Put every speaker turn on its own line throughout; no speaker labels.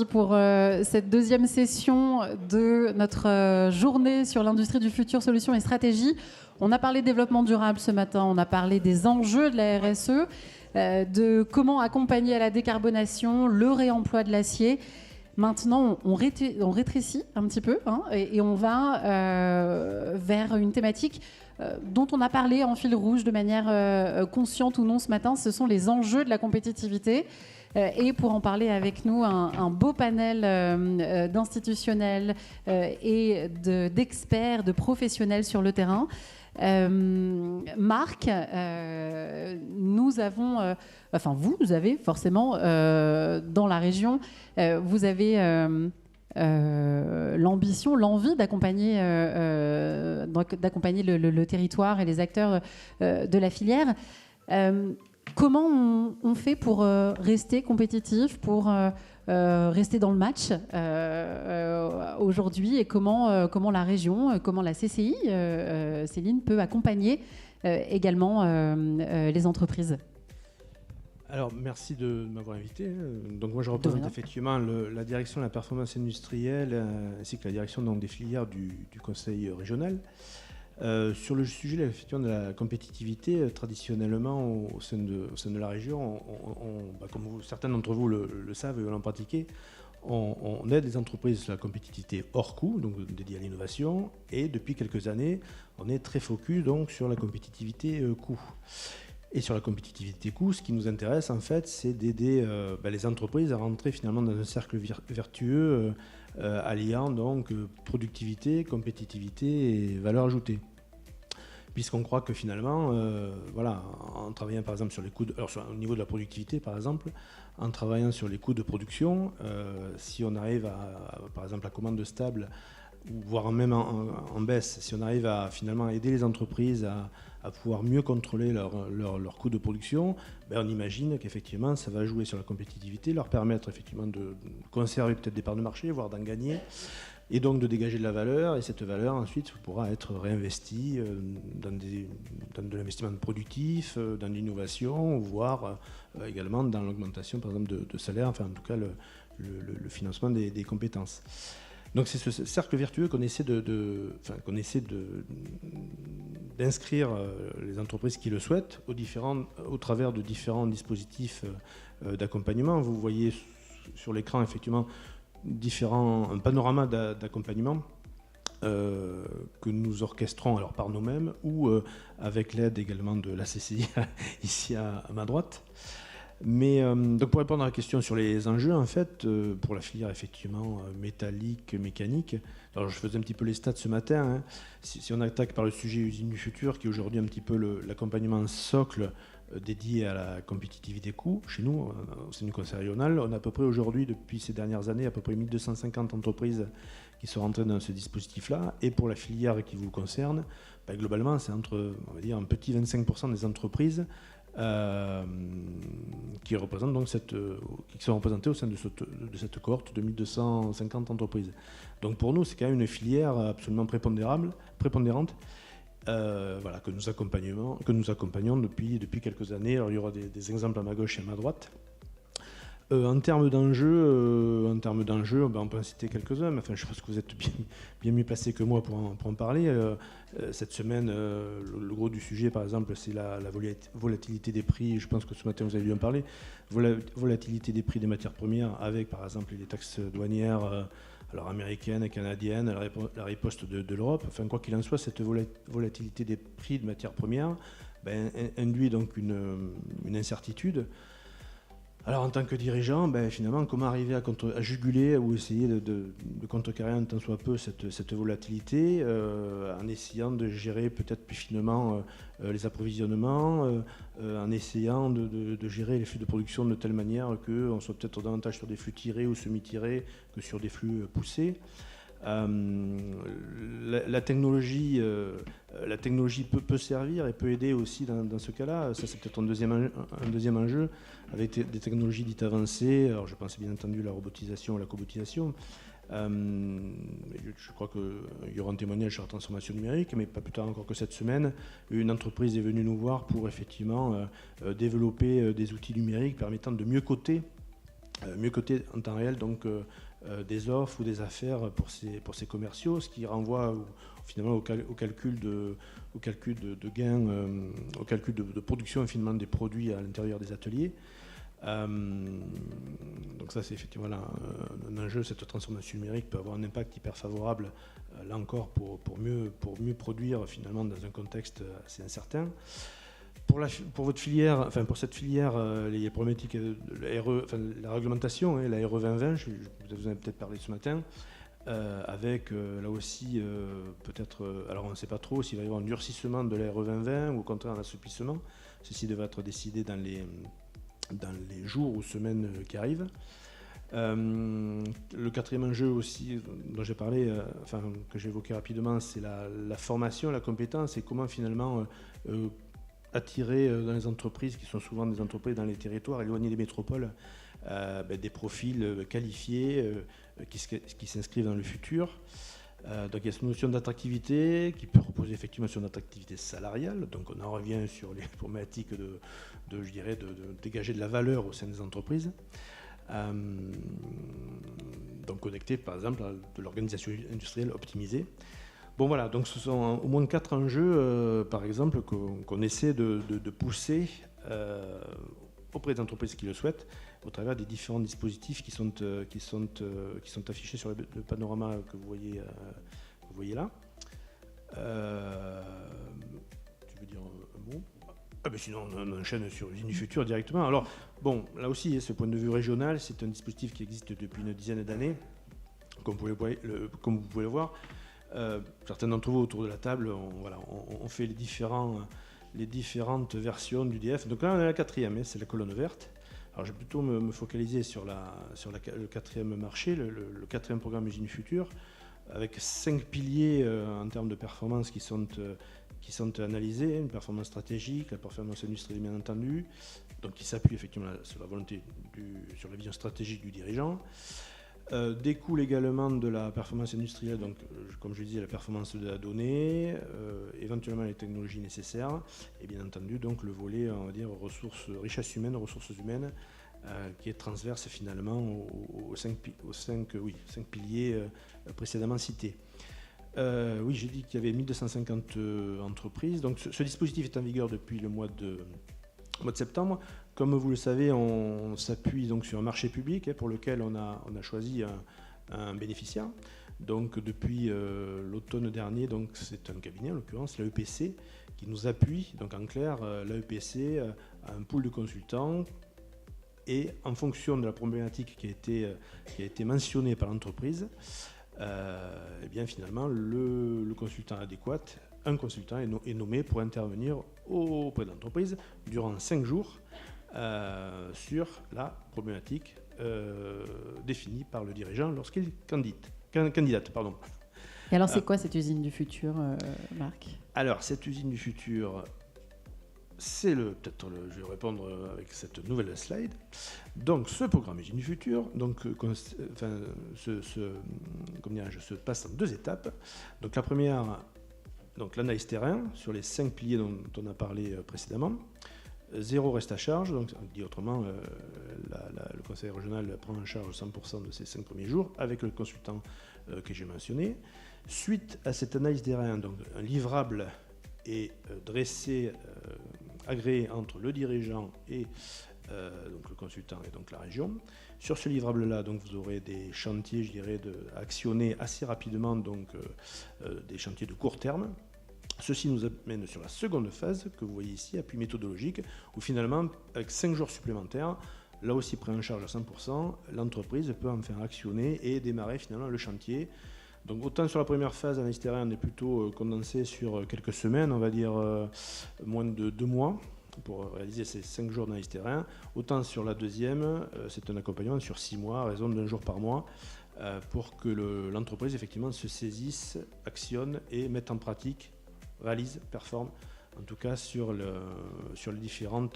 pour cette deuxième session de notre journée sur l'industrie du futur, solutions et stratégies. On a parlé de développement durable ce matin, on a parlé des enjeux de la RSE, de comment accompagner à la décarbonation, le réemploi de l'acier. Maintenant, on rétrécit un petit peu et on va vers une thématique dont on a parlé en fil rouge de manière consciente ou non ce matin. Ce sont les enjeux de la compétitivité. Et pour en parler avec nous, un beau panel d'institutionnels et d'experts, de professionnels sur le terrain. Marc, nous avons, vous avez forcément dans la région, vous avez l'ambition, l'envie d'accompagner le territoire et les acteurs de la filière. Comment on fait pour rester compétitif, pour rester dans le match aujourd'hui, et comment la région, comment la CCI, Céline, peut accompagner également les entreprises?
Alors, merci de m'avoir invité. Donc, moi, je représente effectivement la direction de la performance industrielle ainsi que la direction donc, des filières du conseil régional. Sur le sujet effectivement, de la compétitivité, traditionnellement, au sein de la région, comme certains d'entre vous le savent et l'ont pratiqué, on aide les entreprises sur la compétitivité hors coût, donc dédiée à l'innovation, et depuis quelques années, on est très focus donc, sur la compétitivité coût. Et sur la compétitivité coût, ce qui nous intéresse en fait, c'est d'aider les entreprises à rentrer finalement dans un cercle vertueux alliant donc productivité, compétitivité et valeur ajoutée. Puisqu'on croit que finalement, en travaillant par exemple sur les coûts, au niveau de la productivité par exemple, en travaillant sur les coûts de production, si on arrive par exemple à commande stable, voire même en baisse, si on arrive à finalement aider les entreprises à pouvoir mieux contrôler leurs coûts de production, on imagine qu'effectivement ça va jouer sur la compétitivité, leur permettre effectivement de conserver peut-être des parts de marché, voire d'en gagner, et donc de dégager de la valeur, et cette valeur ensuite pourra être réinvestie dans de l'investissement productif, dans l'innovation, voire également dans l'augmentation par exemple de salaire, enfin en tout cas le financement des compétences. Donc c'est ce cercle vertueux qu'on essaie d'inscrire les entreprises qui le souhaitent au travers de différents dispositifs d'accompagnement. Vous voyez sur l'écran effectivement un panorama d'accompagnement que nous orchestrons alors par nous-mêmes ou avec l'aide également de la CCI ici à ma droite. Mais donc pour répondre à la question sur les enjeux, en fait, pour la filière effectivement métallique, mécanique, alors je faisais un petit peu les stats ce matin. Si on attaque par le sujet usine du futur, qui est aujourd'hui un petit peu l'accompagnement socle dédié à la compétitivité coût, chez nous, au sein du conseil régional, on a à peu près aujourd'hui, depuis ces dernières années, à peu près 1250 entreprises qui sont rentrées dans ce dispositif-là. Et pour la filière qui vous concerne, globalement, c'est entre, on va dire, un petit 25% des entreprises qui représentent donc qui sont représentées au sein de cette cohorte de 1250 entreprises. Donc pour nous, c'est quand même une filière absolument prépondérante que nous accompagnons depuis quelques années. Alors il y aura des exemples à ma gauche et à ma droite. En termes d'enjeux, on peut en citer quelques-uns, mais enfin, je pense que vous êtes bien mieux placé que moi pour en parler. Cette semaine, le gros du sujet, par exemple, c'est la volatilité des prix. Je pense que ce matin, vous avez dû en parler. Volatilité des prix des matières premières avec, par exemple, les taxes douanières américaines et canadiennes, la riposte de l'Europe. Enfin, quoi qu'il en soit, cette volatilité des prix de matières premières induit donc une incertitude. Alors en tant que dirigeant, finalement, comment arriver à juguler ou essayer de contrecarrer un tant soit peu cette volatilité en essayant de gérer peut-être plus finement les approvisionnements, en essayant de gérer les flux de production de telle manière qu'on soit peut-être davantage sur des flux tirés ou semi-tirés que sur des flux poussés. La technologie peut servir et peut aider aussi dans ce cas-là. Ça, c'est peut-être un deuxième enjeu avec des technologies dites avancées. Alors, je pense bien entendu à la robotisation et la cobotisation. Je crois qu'il y aura un témoignage sur la transformation numérique, mais pas plus tard encore que cette semaine, une entreprise est venue nous voir pour effectivement développer des outils numériques permettant de mieux coter mieux coter en temps réel donc, des offres ou des affaires pour ces commerciaux, ce qui renvoie finalement au calcul de gains, au calcul de production et finalement des produits à l'intérieur des ateliers. Donc ça c'est effectivement un enjeu. Cette transformation numérique peut avoir un impact hyper favorable là encore pour mieux produire finalement dans un contexte assez incertain. Pour votre filière, enfin pour cette filière, les problématiques de la réglementation, la RE 2020, vous en avez peut-être parlé ce matin, avec là aussi peut-être, alors on ne sait pas trop s'il va y avoir un durcissement de la RE 2020 ou au contraire un assouplissement. Ceci devrait être décidé dans les jours ou semaines qui arrivent. Le quatrième enjeu aussi dont j'ai parlé, que j'ai évoqué rapidement, c'est la formation, la compétence et comment finalement attirer dans les entreprises qui sont souvent des entreprises dans les territoires éloignés des métropoles des profils qualifiés qui s'inscrivent dans le futur. Donc il y a cette notion d'attractivité qui peut reposer effectivement sur une attractivité salariale. Donc on en revient sur les problématiques de dégager de la valeur au sein des entreprises. Donc connecté par exemple à de l'organisation industrielle optimisée. Bon voilà, donc ce sont au moins 4 enjeux par exemple qu'on essaie de pousser auprès des entreprises qui le souhaitent au travers des différents dispositifs qui sont affichés sur le panorama que vous voyez là. Tu veux dire un mot ? Sinon, on enchaîne sur l'usine du futur directement. Alors, bon, là aussi, ce point de vue régional, c'est un dispositif qui existe depuis une dizaine d'années, comme vous pouvez le voir. Certains d'entre vous autour de la table, on fait les différentes versions d'UDF. Donc là, on est à la quatrième, c'est la colonne verte. Alors, je vais plutôt me focaliser sur le quatrième marché, le quatrième programme Usine du futur, avec 5 piliers en termes de performance qui sont analysés, une performance stratégique, la performance industrielle bien entendu, donc qui s'appuie effectivement sur la volonté, sur la vision stratégique du dirigeant. Découle également de la performance industrielle, donc comme je disais, la performance de la donnée, éventuellement les technologies nécessaires, et bien entendu donc le volet, on va dire, richesse humaine, ressources humaines, qui est transverse finalement aux 5 piliers précédemment cités. Oui, j'ai dit qu'il y avait 1250 entreprises. Donc ce dispositif est en vigueur depuis le mois de septembre. Comme vous le savez, on s'appuie donc sur un marché public pour lequel on a choisi un bénéficiaire. Donc depuis l'automne dernier, donc c'est un cabinet en l'occurrence, l'AEPC, qui nous appuie. Donc en clair, l'AEPC a un pool de consultants et en fonction de la problématique qui a été mentionnée par l'entreprise, et bien finalement le consultant adéquat, un consultant est nommé pour intervenir auprès de l'entreprise durant 5 jours sur la problématique définie par le dirigeant lorsqu'il candidate.
Et alors c'est quoi cette usine du futur, Marc ?
Alors cette usine du futur, je vais répondre avec cette nouvelle slide. Donc, ce programme Usine du futur se passe en 2 étapes. Donc, la première, donc l'analyse terrain sur les 5 piliers dont on a parlé précédemment. 0 reste à charge, donc dit autrement, le conseil régional prend en charge 100% de ces 5 premiers jours avec le consultant que j'ai mentionné. Suite à cette analyse terrain, donc un livrable est dressé, agréé entre le dirigeant et donc le consultant et donc la région. Sur ce livrable-là, donc vous aurez des chantiers, je dirais, actionnés assez rapidement, donc des chantiers de court terme. Ceci nous amène sur la seconde phase que vous voyez ici, appui méthodologique, où finalement, avec 5 jours supplémentaires, là aussi pris en charge à 100%, l'entreprise peut enfin actionner et démarrer finalement le chantier. Donc autant sur la première phase, l'analyse terrain, on est plutôt condensé sur quelques semaines, on va dire moins de 2 mois pour réaliser ces 5 jours d'analyse terrain. Autant sur la deuxième, c'est un accompagnement sur 6 mois, à raison d'1 jour par mois, pour que l'entreprise effectivement se saisisse, actionne et mette en pratique, réalise, performe, en tout cas sur les différents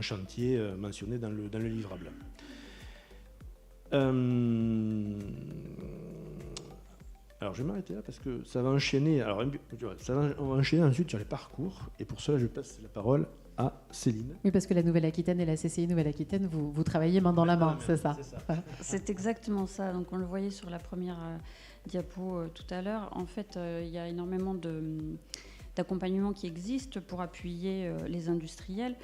chantiers mentionnés dans le livrable. Alors je vais m'arrêter là parce que ça va enchaîner. On va enchaîner ensuite sur les parcours et pour cela je passe la parole à Céline.
Oui, parce que la Nouvelle-Aquitaine et la CCI Nouvelle-Aquitaine, vous travaillez main dans la main, c'est ça.
C'est exactement ça. Donc on le voyait sur la première diapo tout à l'heure. En fait, il y a énormément d'accompagnements qui existent pour appuyer les industriels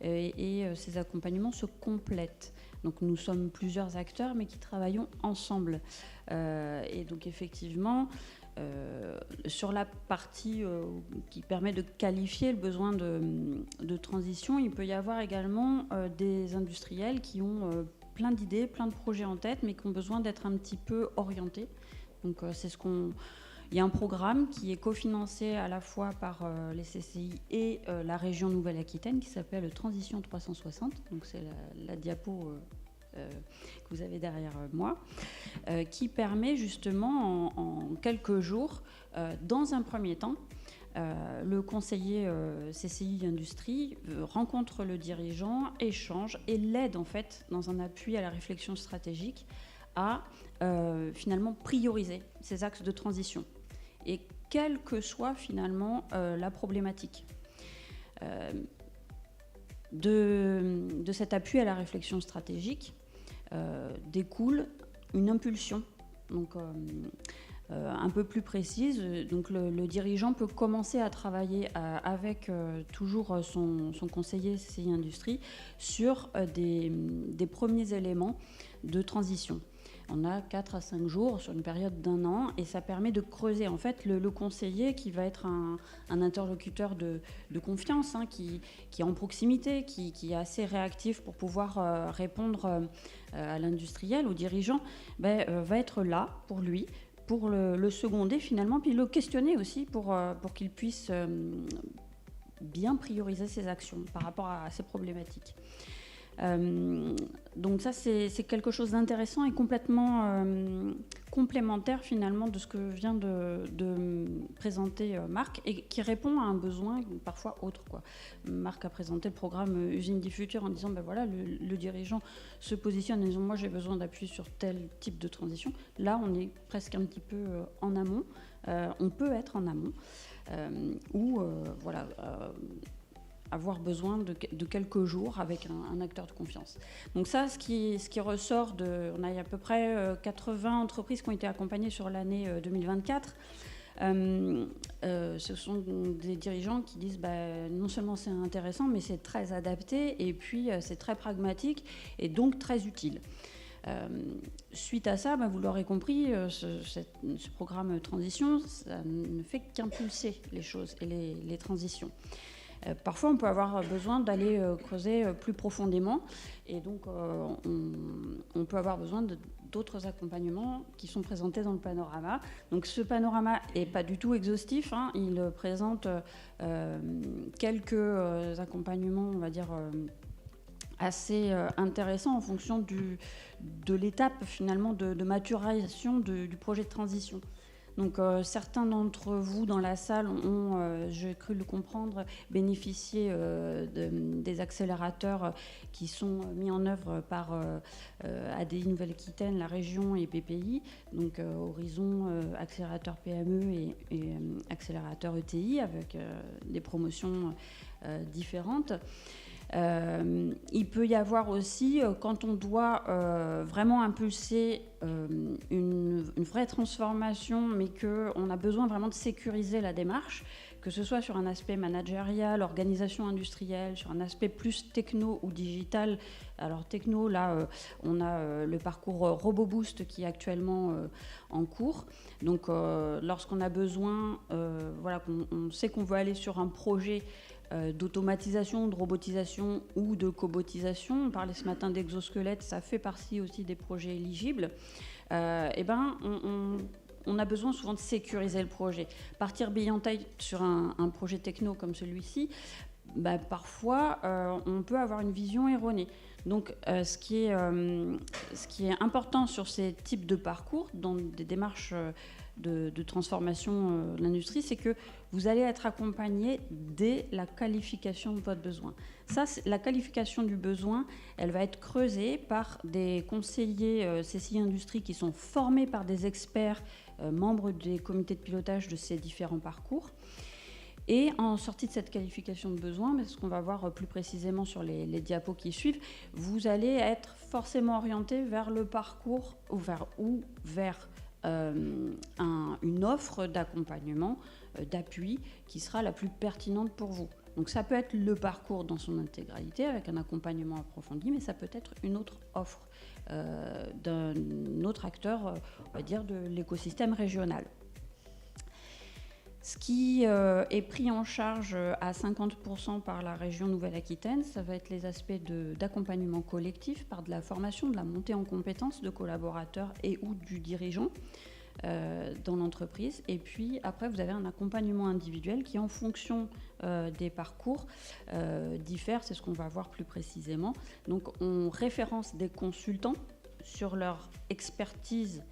et ces accompagnements se complètent. Donc nous sommes plusieurs acteurs mais qui travaillons ensemble. Et donc effectivement, sur la partie qui permet de qualifier le besoin de transition, il peut y avoir également des industriels qui ont plein d'idées, plein de projets en tête, mais qui ont besoin d'être un petit peu orientés. Donc c'est ce qu'on... Il y a un programme qui est cofinancé à la fois par les CCI et la région Nouvelle-Aquitaine qui s'appelle Transition 360. Donc c'est la diapo que vous avez derrière moi, qui permet justement en quelques jours, dans un premier temps, le conseiller CCI Industrie rencontre le dirigeant, échange et l'aide en fait dans un appui à la réflexion stratégique à finalement prioriser ces axes de transition et quelle que soit finalement la problématique. De cet appui à la réflexion stratégique découle une impulsion, donc un peu plus précise. Donc le dirigeant peut commencer à travailler avec toujours son conseiller CCI Industrie sur des premiers éléments de transition. On a 4 à 5 jours sur une période d'1 an et ça permet de creuser en fait le conseiller qui va être un interlocuteur de confiance, hein, qui est en proximité, qui est assez réactif pour pouvoir répondre à l'industriel, au dirigeant, va être là pour lui, pour le seconder finalement, puis le questionner aussi pour qu'il puisse bien prioriser ses actions par rapport à ces problématiques. Donc ça c'est quelque chose d'intéressant et complètement complémentaire finalement de ce que vient de présenter Marc et qui répond à un besoin parfois autre, quoi. Marc a présenté le programme Usine du Futur en disant voilà, le dirigeant se positionne en disant moi j'ai besoin d'appui sur tel type de transition. Là on est presque un petit peu en amont, on peut être en amont ou voilà avoir besoin de quelques jours avec un acteur de confiance. Donc ça, ce qui ressort on a à peu près 80 entreprises qui ont été accompagnées sur l'année 2024. Ce sont des dirigeants qui disent non seulement c'est intéressant, mais c'est très adapté et puis c'est très pragmatique et donc très utile. Suite à ça, vous l'aurez compris, ce programme transition, ça ne fait qu'impulser les choses et les transitions. Parfois, on peut avoir besoin d'aller creuser plus profondément et donc on peut avoir besoin d'autres accompagnements qui sont présentés dans le panorama. Donc ce panorama n'est pas du tout exhaustif, hein. Il présente quelques accompagnements, on va dire, assez intéressants en fonction de l'étape finalement de maturation du projet de transition. Donc certains d'entre vous dans la salle ont, j'ai cru le comprendre, bénéficié des accélérateurs qui sont mis en œuvre par ADI Nouvelle-Aquitaine, la région et PPI, donc Horizon, accélérateur PME et accélérateur ETI avec des promotions différentes. Il peut y avoir aussi, quand on doit vraiment impulser une vraie transformation, mais qu'on a besoin vraiment de sécuriser la démarche, que ce soit sur un aspect managérial, organisation industrielle, sur un aspect plus techno ou digital. Alors techno, là, on a le parcours RoboBoost qui est actuellement en cours. Donc lorsqu'on a besoin, voilà, qu'on sait qu'on veut aller sur un projet d'automatisation, de robotisation ou de cobotisation. On parlait ce matin d'exosquelettes, ça fait partie aussi des projets éligibles. On a besoin souvent de sécuriser le projet. Partir bille en taille sur un projet techno comme celui-ci, parfois on peut avoir une vision erronée. Donc ce qui est important sur ces types de parcours, dans des démarches de transformation de l'industrie, c'est que vous allez être accompagné dès la qualification de votre besoin. Ça, la qualification du besoin, elle va être creusée par des conseillers CCI Industrie qui sont formés par des experts, membres des comités de pilotage de ces différents parcours. Et en sortie de cette qualification de besoin, mais ce qu'on va voir plus précisément sur les diapos qui suivent, vous allez être forcément orienté vers le parcours ou vers une offre d'accompagnement, d'appui qui sera la plus pertinente pour vous. Donc ça peut être le parcours dans son intégralité avec un accompagnement approfondi, mais ça peut être une autre offre d'un autre acteur, on va dire, de l'écosystème régional. Ce qui est pris en charge à 50% par la région Nouvelle-Aquitaine, ça va être les aspects d'accompagnement collectif par de la formation, de la montée en compétences de collaborateurs et ou du dirigeant dans l'entreprise. Et puis après, vous avez un accompagnement individuel qui, en fonction des parcours, diffère. C'est ce qu'on va voir plus précisément. Donc on référence des consultants sur leur expertise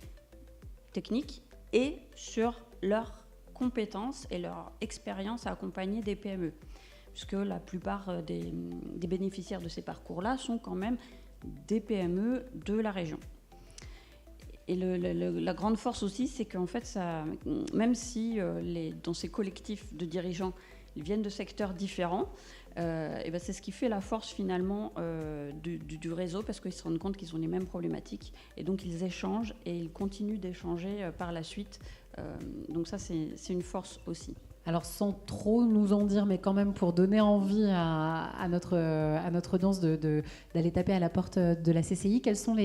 technique et sur leur compétences et leur expérience à accompagner des PME, puisque la plupart des bénéficiaires de ces parcours-là sont quand même des PME de la région. Et la grande force aussi, c'est qu'en fait, même si dans ces collectifs de dirigeants, ils viennent de secteurs différents, et c'est ce qui fait la force finalement du réseau, parce qu'ils se rendent compte qu'ils ont les mêmes problématiques, et donc ils échangent et ils continuent d'échanger par la suite. Donc ça, c'est une force aussi.
Alors sans trop nous en dire, mais quand même pour donner envie à notre audience d'aller taper à la porte de la CCI, quels sont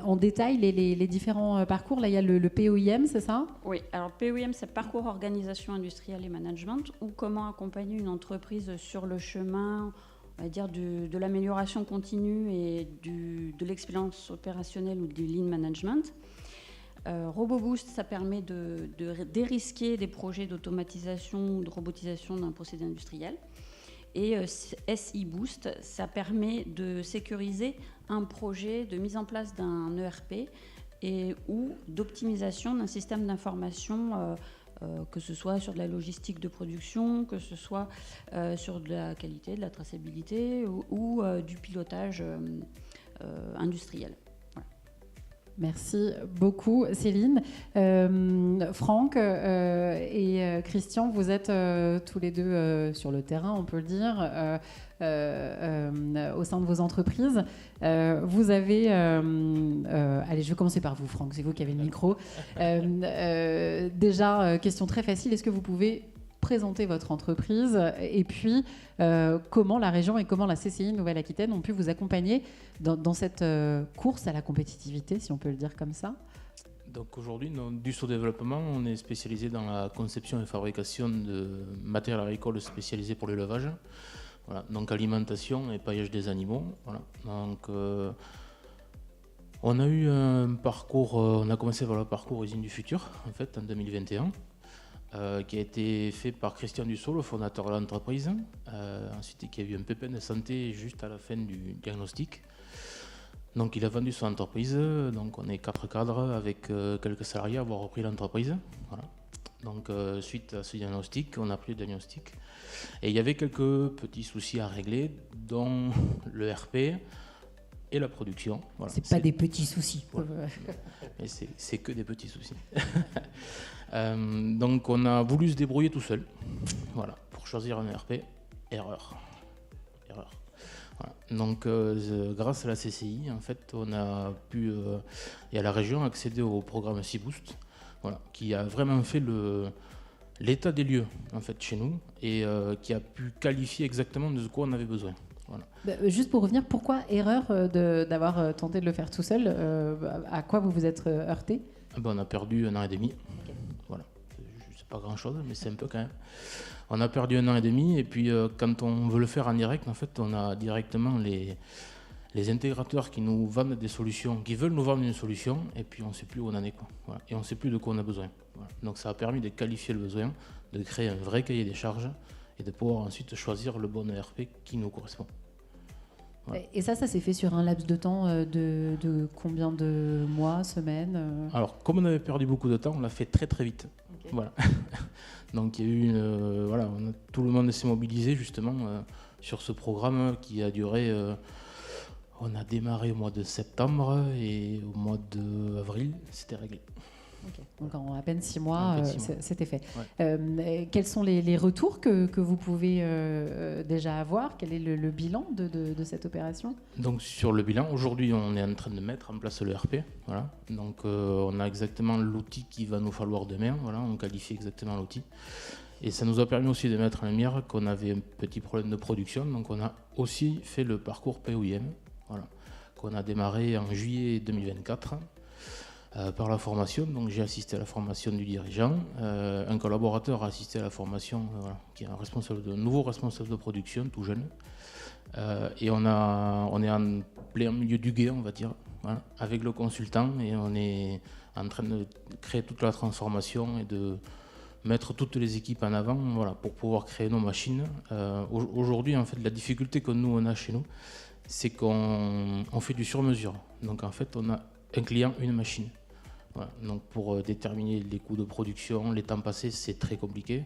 en détail les différents parcours? Là, il y a le POIM, c'est ça?
Oui, alors POIM, c'est Parcours Organisation Industrielle et Management, ou comment accompagner une entreprise sur le chemin, on va dire, de l'amélioration continue et de l'excellence opérationnelle ou du lean management. RoboBoost, ça permet de dérisquer des projets d'automatisation ou de robotisation d'un procédé industriel. Et SI-Boost, ça permet de sécuriser un projet de mise en place d'un ERP ou d'optimisation d'un système d'information, que ce soit sur de la logistique de production, que ce soit sur de la qualité, de la traçabilité ou du pilotage industriel.
Merci beaucoup, Céline. Franck et Christian, vous êtes tous les deux sur le terrain, on peut le dire, au sein de vos entreprises. Vous avez... allez, je vais commencer par vous, Franck, c'est vous qui avez le micro. Déjà, question très facile, est-ce que vous pouvez présenter votre entreprise et puis comment la région et comment la CCI Nouvelle-Aquitaine ont pu vous accompagner dans cette course à la compétitivité, si on peut le dire comme ça?
Donc aujourd'hui, du Développement, on est spécialisé dans la conception et fabrication de matériel agricole spécialisé pour l'élevage. Voilà, donc alimentation et paillage des animaux. Voilà. Donc on a eu un parcours, on a commencé par le parcours Usine du Futur en fait en 2021. Qui a été fait par Christian Dussot, le fondateur de l'entreprise. Ensuite, il y a eu un pépin de santé juste à la fin du diagnostic. Donc, il a vendu son entreprise. Donc, on est 4 cadres avec quelques salariés à avoir repris l'entreprise. Voilà. Donc, suite à ce diagnostic, on a pris le diagnostic. Et il y avait quelques petits soucis à régler, dont le RP et la production. Voilà.
C'est pas des petits soucis.
Ouais. Mais c'est que des petits soucis. Donc on a voulu se débrouiller tout seul, voilà, pour choisir un ERP. Erreur. Voilà. Donc grâce à la CCI, en fait, on a pu et à la région accéder au programme SI-Boost, voilà, qui a vraiment fait l'état des lieux en fait chez nous et qui a pu qualifier exactement de quoi on avait besoin. Voilà.
Juste pour revenir, pourquoi erreur d'avoir tenté de le faire tout seul? À quoi vous vous êtes heurté?
On a perdu 1 an et demi.
Okay.
Voilà. C'est pas grand chose, mais c'est un peu quand même. On a perdu 1 an et demi, et puis quand on veut le faire en direct, en fait, on a directement les intégrateurs qui nous vendent des solutions, qui veulent nous vendre une solution, et puis on ne sait plus où on en est, quoi. Voilà. Et on ne sait plus de quoi on a besoin. Voilà. Donc ça a permis de qualifier le besoin, de créer un vrai cahier des charges, et de pouvoir ensuite choisir le bon ERP qui nous correspond.
Voilà. Et ça s'est fait sur un laps de temps de combien de mois, semaines?
Alors, comme on avait perdu beaucoup de temps, on l'a fait très très vite. Okay. Voilà. Donc, il y a eu tout le monde s'est mobilisé justement sur ce programme qui a duré. On a démarré au mois de septembre et au mois d'avril, c'était réglé.
Okay. Donc en à peine 6 mois, c'était fait.
Ouais.
Quels sont les retours que vous pouvez déjà avoir? Quel est le bilan de cette opération?
Donc sur le bilan, aujourd'hui on est en train de mettre en place le RP. Voilà. Donc on a exactement l'outil qu'il va nous falloir demain. Voilà. On qualifie exactement l'outil. Et ça nous a permis aussi de mettre en lumière qu'on avait un petit problème de production. Donc on a aussi fait le parcours POIM, voilà, qu'on a démarré en juillet 2024 par la formation. Donc j'ai assisté à la formation du dirigeant. Un collaborateur a assisté à la formation, voilà, qui est un nouveau responsable de production, tout jeune. Et on est en plein milieu du gué, on va dire, voilà, avec le consultant. Et on est en train de créer toute la transformation et de mettre toutes les équipes en avant, voilà, pour pouvoir créer nos machines. Aujourd'hui, en fait, la difficulté que nous on a chez nous, c'est qu'on fait du sur-mesure. Donc en fait, on a un client, une machine. Voilà. Donc pour déterminer les coûts de production, les temps passés, c'est très compliqué.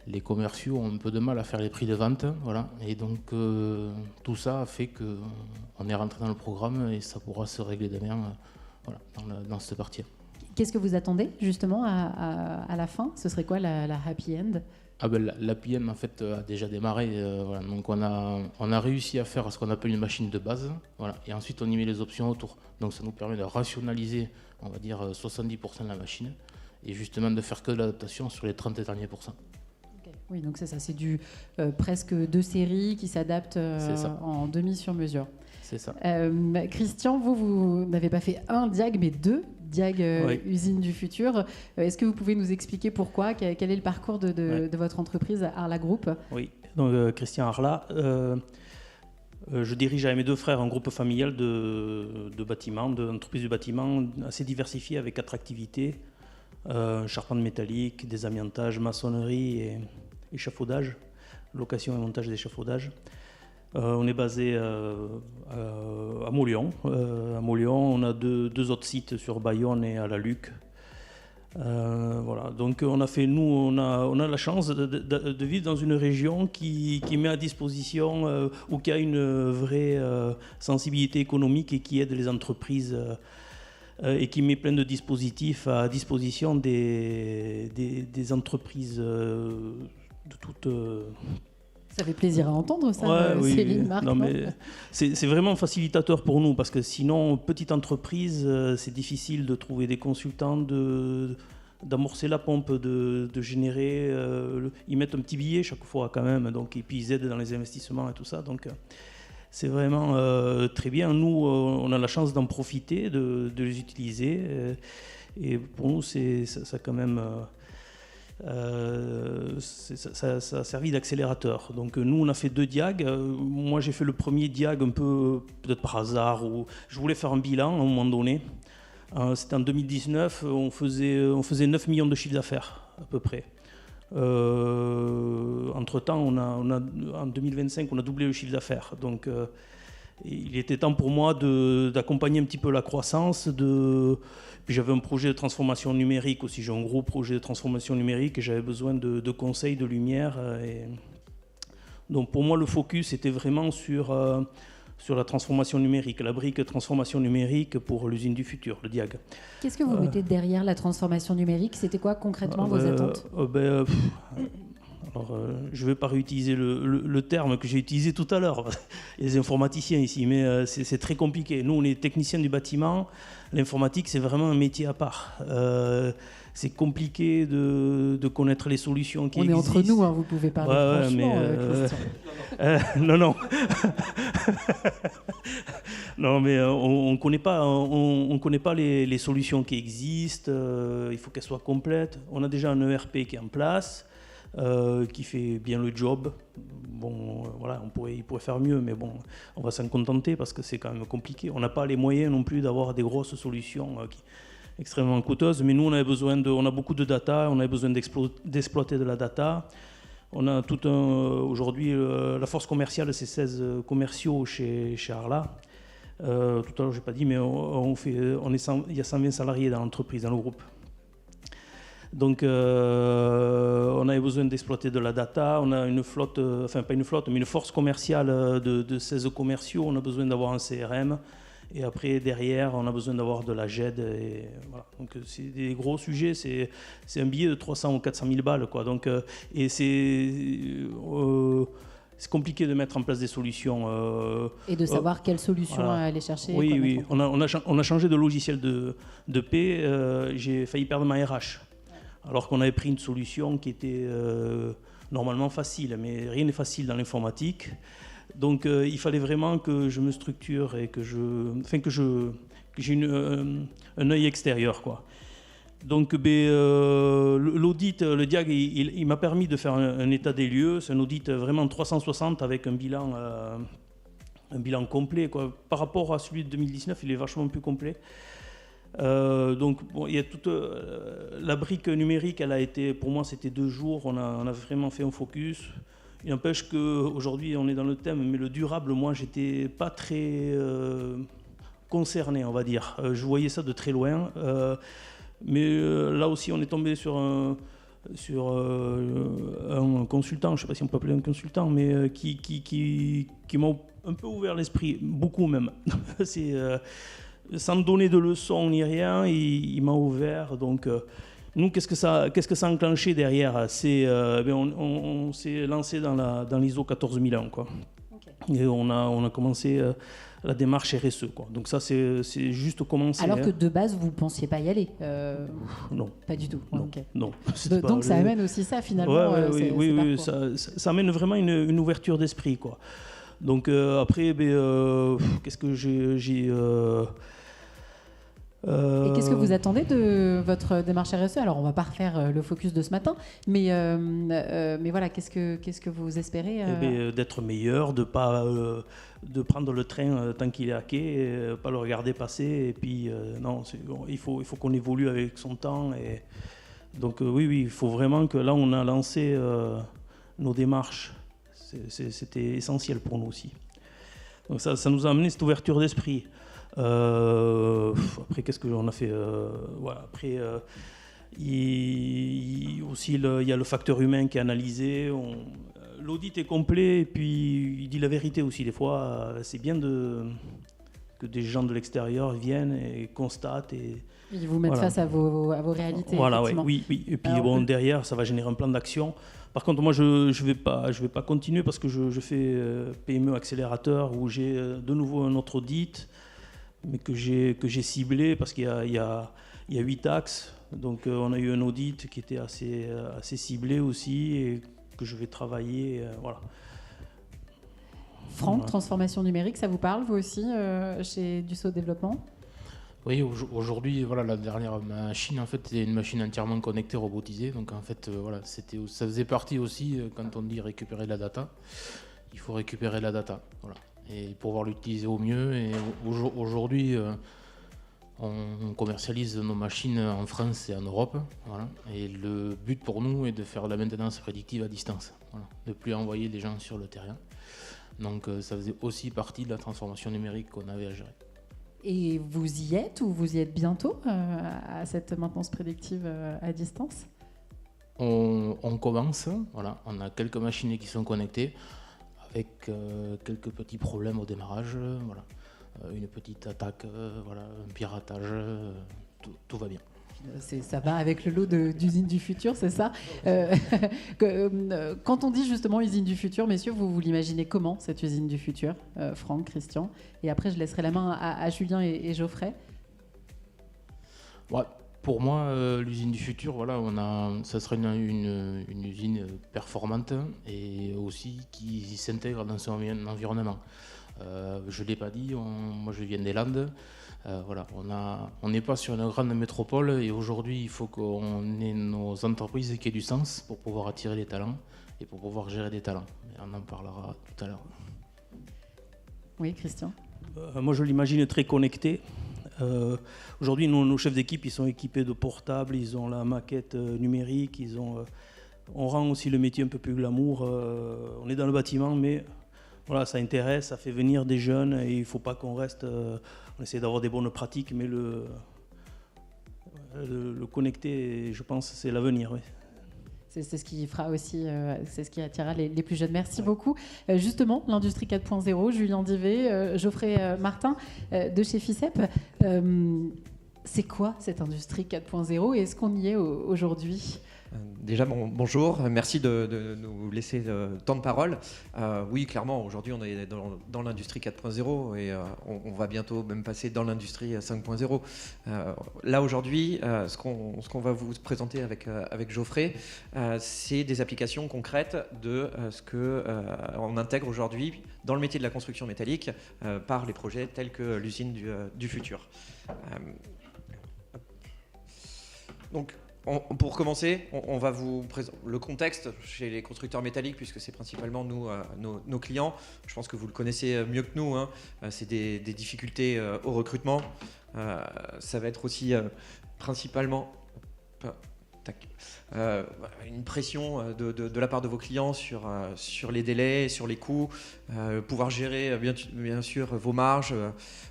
Les commerciaux ont un peu de mal à faire les prix de vente, voilà. Et donc tout ça a fait qu'on est rentré dans le programme et ça pourra se régler demain, voilà, dans cette partie.
Qu'est-ce que vous attendez justement à la fin? Ce serait quoi la happy end?
L'happy end en fait a déjà démarré. Voilà. Donc on a réussi à faire ce qu'on appelle une machine de base. Voilà. Et ensuite on y met les options autour. Donc ça nous permet de rationaliser, on va dire 70% de la machine et justement de faire que de l'adaptation sur les 30 derniers pourcents.
Okay. Oui, donc c'est ça, c'est du presque 2 séries qui s'adaptent en demi sur mesure.
C'est ça.
Christian, vous n'avez pas fait un Diag, mais 2 Diag Usine du Futur. Est-ce que vous pouvez nous expliquer pourquoi? Quel est le parcours de votre entreprise Arla Group?
Oui, donc Christian Arla. Je dirige avec mes 2 frères un groupe familial de bâtiments, d'entreprises du bâtiment assez diversifié avec 4 activités. Charpente métallique, désamiantage, maçonnerie et échafaudage, location et montage d'échafaudage. On est basé à Maulion. À Maulion, on a deux autres sites sur Bayonne et à la Luc. Voilà. Donc on a la chance de vivre dans une région qui met à disposition ou qui a une vraie sensibilité économique et qui aide les entreprises et qui met plein de dispositifs à disposition des entreprises de toutes.
Ça fait plaisir à entendre ça, Céline, Marc.
Non, mais c'est vraiment facilitateur pour nous parce que sinon, petite entreprise, c'est difficile de trouver des consultants, d'amorcer la pompe, de générer. Ils mettent un petit billet chaque fois quand même, donc, et puis ils aident dans les investissements et tout ça. Donc c'est vraiment très bien. Nous, on a la chance d'en profiter, de les utiliser. Et pour nous, ça quand même. Ça a servi d'accélérateur. Donc nous on a fait 2 Diag. Moi j'ai fait le premier Diag un peu peut-être par hasard où je voulais faire un bilan à un moment donné. C'était en 2019, on faisait 9 millions de chiffre d'affaires à peu près. Entre temps en 2025 on a doublé le chiffre d'affaires. Donc il était temps pour moi d'accompagner un petit peu la croissance. Puis j'avais un projet de transformation numérique aussi. J'ai un gros projet de transformation numérique et j'avais besoin de conseils, de lumière. Donc pour moi, le focus était vraiment sur la transformation numérique, la brique transformation numérique pour l'usine du futur, le Diag.
Qu'est-ce que vous mettez derrière la transformation numérique? C'était quoi concrètement vos attentes?
Alors, je ne vais pas réutiliser le terme que j'ai utilisé tout à l'heure. Il y a des informaticiens ici, mais c'est très compliqué. Nous, on est techniciens du bâtiment. L'informatique, c'est vraiment un métier à part. C'est compliqué de connaître les solutions qui existent.
On est entre nous, hein, vous pouvez parler franchement, Christian.
Non. Non, mais on ne connaît pas les solutions qui existent. Il faut qu'elles soient complètes. On a déjà un ERP qui est en place. Qui fait bien le job. Bon, voilà, il pourrait faire mieux, mais bon, on va s'en contenter parce que c'est quand même compliqué. On n'a pas les moyens non plus d'avoir des grosses solutions extrêmement coûteuses, mais nous, on a beaucoup de data, on a besoin d'exploiter de la data. On a aujourd'hui, la force commerciale, c'est 16 commerciaux chez Arla. Tout à l'heure, je n'ai pas dit, mais il y a 120 salariés dans l'entreprise, dans le groupe. Donc on avait besoin d'exploiter de la data, on a une flotte, enfin pas une flotte, mais une force commerciale de 16 commerciaux, on a besoin d'avoir un CRM Et après, derrière, on a besoin d'avoir de la GED. Et voilà. Donc, c'est des gros sujets. C'est un billet de 300 ou 400 000 balles, quoi. Donc, et c'est compliqué de mettre en place des solutions.
Et de savoir quelle solution
voilà.
aller chercher.
Oui. On a changé de logiciel de paie. J'ai failli perdre ma RH. Alors qu'on avait pris une solution qui était normalement facile. Mais rien n'est facile dans l'informatique. Donc il fallait vraiment que je me structure et que j'ai un œil extérieur, quoi. Donc l'audit, le DIAG, il m'a permis de faire un état des lieux. C'est un audit vraiment 360 avec un bilan complet, quoi. Par rapport à celui de 2019, il est vachement plus complet. Donc bon, il y a toute la brique numérique, elle a été, pour moi c'était 2 jours, on a vraiment fait un focus. Il n'empêche qu'aujourd'hui on est dans le thème, mais le durable, moi j'étais pas très concerné, on va dire. Je voyais ça de très loin, mais là aussi on est tombé sur un consultant, je ne sais pas si on peut appeler un consultant, mais qui m'a un peu ouvert l'esprit, beaucoup même. C'est sans me donner de leçons ni rien, il m'a ouvert. Donc, nous, qu'est-ce que ça a enclenché derrière? On s'est lancé dans l'ISO 14001, quoi. Okay. Et on a commencé la démarche RSE, quoi. Donc ça, c'est juste commencer.
Alors que de base, vous ne pensiez pas y aller
Non.
Pas du tout.
Non.
Okay.
Non.
Donc ça amène aussi ça, finalement.
Oui, ça amène vraiment une ouverture d'esprit, quoi. Donc après, qu'est-ce que j'ai...
Et qu'est-ce que vous attendez de votre démarche RSE? Alors, on ne va pas refaire le focus de ce matin, mais voilà, qu'est-ce que vous espérez
d'être meilleur, de prendre le train tant qu'il est à quai, pas le regarder passer. Et puis, non, il faut qu'on évolue avec son temps. Et donc, oui, il faut vraiment que là, on a lancé nos démarches. C'était essentiel pour nous aussi. Donc, ça nous a amené cette ouverture d'esprit. Après, qu'est-ce qu'on a fait après, il y a le facteur humain qui est analysé. L'audit est complet et puis il dit la vérité aussi. Des fois, c'est bien que des gens de l'extérieur viennent et constatent. Et
ils vous mettent face à vos réalités.
Voilà, oui. Et puis derrière, ça va générer un plan d'action. Par contre, moi, je vais pas continuer parce que je fais PME accélérateur où j'ai de nouveau un autre audit, mais que j'ai ciblé parce qu'il y a 8 axes. Donc on a eu un audit qui était assez ciblé aussi et que je vais travailler. Voilà.
Franck, transformation numérique, ça vous parle vous aussi chez Dussault Développement?
Oui, aujourd'hui, voilà, la dernière machine, en fait, c'est une machine entièrement connectée, robotisée. Donc en fait, voilà, ça faisait partie aussi, quand on dit récupérer la data, il faut récupérer la data. Voilà. Et pouvoir l'utiliser au mieux. Et aujourd'hui, on commercialise nos machines en France et en Europe. Voilà. Et le but pour nous est de faire de la maintenance prédictive à distance. Voilà. De ne plus envoyer des gens sur le terrain. Donc ça faisait aussi partie de la transformation numérique qu'on avait à gérer.
Et vous y êtes ou vous y êtes bientôt à cette maintenance prédictive à distance?
On commence. Voilà. On a quelques machines qui sont connectées, avec quelques petits problèmes au démarrage, voilà. Une petite attaque, voilà, un piratage, tout va bien.
Ça va avec le lot d'usines du futur, c'est ça? Quand on dit justement usine du futur, messieurs, vous l'imaginez comment, cette usine du futur? Franck, Christian, et après je laisserai la main à Julien et Geoffrey.
Ouais. Pour moi, l'usine du futur, voilà, ça serait une usine performante et aussi qui s'intègre dans son environnement. Je ne l'ai pas dit, moi je viens des Landes. Voilà, on n'est pas sur une grande métropole et aujourd'hui il faut qu'on ait nos entreprises qui aient du sens pour pouvoir attirer les talents et pour pouvoir gérer des talents. Et on en parlera tout à l'heure.
Oui, Christian.
Moi je l'imagine très connecté. Aujourd'hui, nos chefs d'équipe, ils sont équipés de portables, ils ont la maquette numérique, on rend aussi le métier un peu plus glamour. On est dans le bâtiment, mais voilà, ça intéresse, ça fait venir des jeunes et il ne faut pas qu'on reste. On essaie d'avoir des bonnes pratiques, mais le connecté, je pense, c'est l'avenir. Oui.
C'est ce qui fera aussi, c'est ce qui attirera les plus jeunes. Merci beaucoup. Justement, l'industrie 4.0, Julien Divet, Geoffrey Martin de chez FICEP. C'est quoi cette industrie 4.0 et est-ce qu'on y est aujourd'hui ?
Déjà, bonjour, merci de nous laisser tant de parole. Oui, clairement, aujourd'hui, on est dans l'industrie 4.0 et on va bientôt même passer dans l'industrie 5.0. Là, aujourd'hui, ce qu'on va vous présenter avec Geoffrey, c'est des applications concrètes de ce qu'on intègre aujourd'hui dans le métier de la construction métallique par les projets tels que l'usine du futur. Donc, pour commencer, on va vous présenter le contexte chez les constructeurs métalliques, puisque c'est principalement nos clients. Je pense que vous le connaissez mieux que nous, hein. C'est des difficultés au recrutement. Ça va être aussi principalement une pression de la part de vos clients sur les délais, sur les coûts, pouvoir gérer bien sûr vos marges,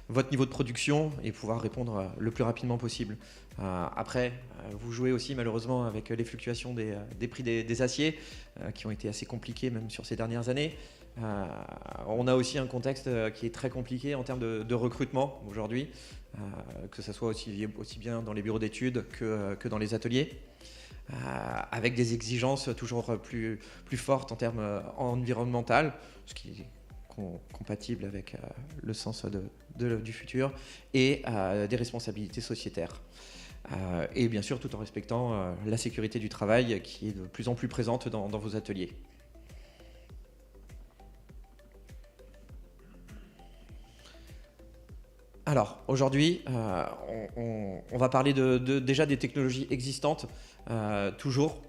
votre niveau de production et pouvoir répondre le plus rapidement possible. Après, vous jouez aussi malheureusement avec les fluctuations des prix des aciers qui ont été assez compliqués même sur ces dernières années. On a aussi un contexte qui est très compliqué en termes de recrutement aujourd'hui, que ce soit aussi bien dans les bureaux d'études que dans les ateliers. Avec des exigences toujours plus fortes en termes environnementaux, ce qui est compatible avec le sens du futur, et des responsabilités sociétaires. Et bien sûr, tout en respectant la sécurité du travail qui est de plus en plus présente dans vos ateliers. Alors, aujourd'hui, on va parler déjà des technologies existantes, toujours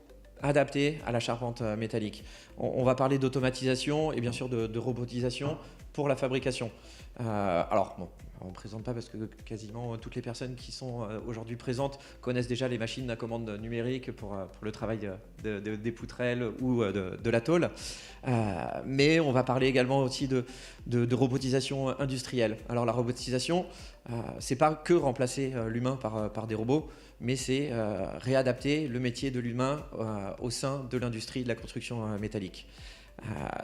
adaptées à la charpente métallique. On va parler d'automatisation et bien sûr de robotisation pour la fabrication. Alors, bon, on ne présente pas parce que quasiment toutes les personnes qui sont aujourd'hui présentes connaissent déjà les machines à commande numérique pour le travail des poutrelles ou de la tôle. Mais on va parler également aussi de robotisation industrielle. Alors la robotisation, c'est pas que remplacer l'humain par des robots, mais c'est réadapter le métier de l'humain au sein de l'industrie de la construction métallique.